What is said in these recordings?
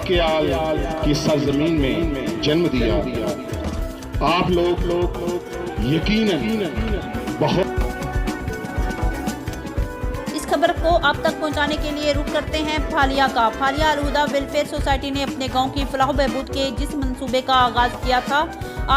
مکے آل کی سرزمین میں جنم دیا. آپ لوگ یقیناً بہت. اس خبر کو آپ تک پہنچانے کے لیے رخ کرتے ہیں پھالیا کا. پھالیا الہدا ویلفیئر سوسائٹی نے اپنے گاؤں کی فلاح و بہبود کے جس منصوبے کا آغاز کیا تھا،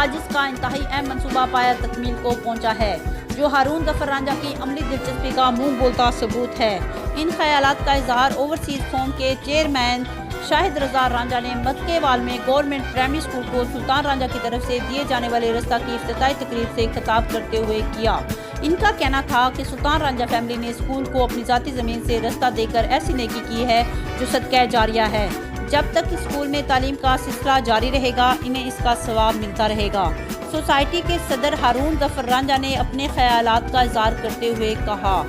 آج اس کا انتہائی اہم منصوبہ پایا تکمیل کو پہنچا ہے، جو ہارون ظفر رانجھا کی عملی دلچسپی کا منہ بولتا ثبوت ہے. ان خیالات کا اظہار اوورسیز فورم کے چیئرمین شاہد رضا رانجھا نے مکے وال میں گورنمنٹ پرائمری اسکول کو سلطان رانجھا کی طرف سے دیے جانے والے رستہ کی افتتاحی تقریب سے خطاب کرتے ہوئے کیا. ان کا کہنا تھا کہ سلطان رانجھا فیملی نے اسکول کو اپنی ذاتی زمین سے رستہ دے کر ایسی نیکی کی ہے جو صدقہ جاریہ ہے. جب تک اسکول میں تعلیم کا سلسلہ جاری رہے گا، انہیں اس کا ثواب ملتا رہے گا. سوسائٹی کے صدر ہارون ظفر رانجھا نے اپنے خیالات کا اظہار کرتے ہوئے کہا،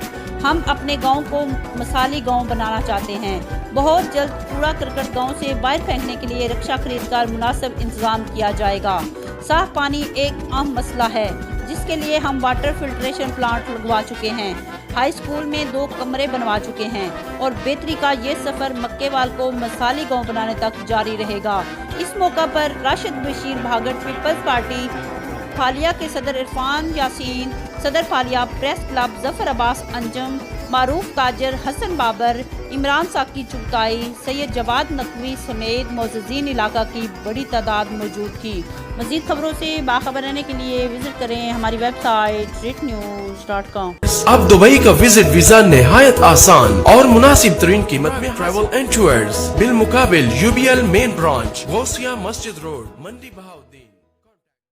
ہم اپنے گاؤں کو مثالی گاؤں بنانا چاہتے ہیں. بہت جلد کوڑا کرکٹ گاؤں سے باہر پھینکنے کے لیے رکشا خرید کر مناسب انتظام کیا جائے گا. صاف پانی ایک اہم مسئلہ ہے، جس کے لیے ہم واٹر فلٹریشن پلانٹ لگوا چکے ہیں. ہائی اسکول میں 2 کمرے بنوا چکے ہیں اور بہتری کا یہ سفر مکے وال کو مثالی گاؤں بنانے تک جاری رہے گا. اس موقع پر راشد بشیر بھاگٹ پیپلز پارٹی پھالیا کے صدر عرفان یاسین، صدر پھالیا پریس کلب ظفر عباس انجم، معروف تاجر حسن بابر، عمران ساکی چغتائی، سید جواد نقوی سمیت معززین علاقہ کی بڑی تعداد موجود تھی. مزید خبروں سے باخبر رہنے کے لیے وزٹ کریں ہماری ویب سائٹ ritnews.com. اب دبئی کا وزٹ ویزا نہایت آسان اور مناسب ترین قیمت میں ٹریول اینڈ ٹورز بالمقابل UBL مین برانچ غوثیہ مسجد روڈ منڈی بہاؤالدین.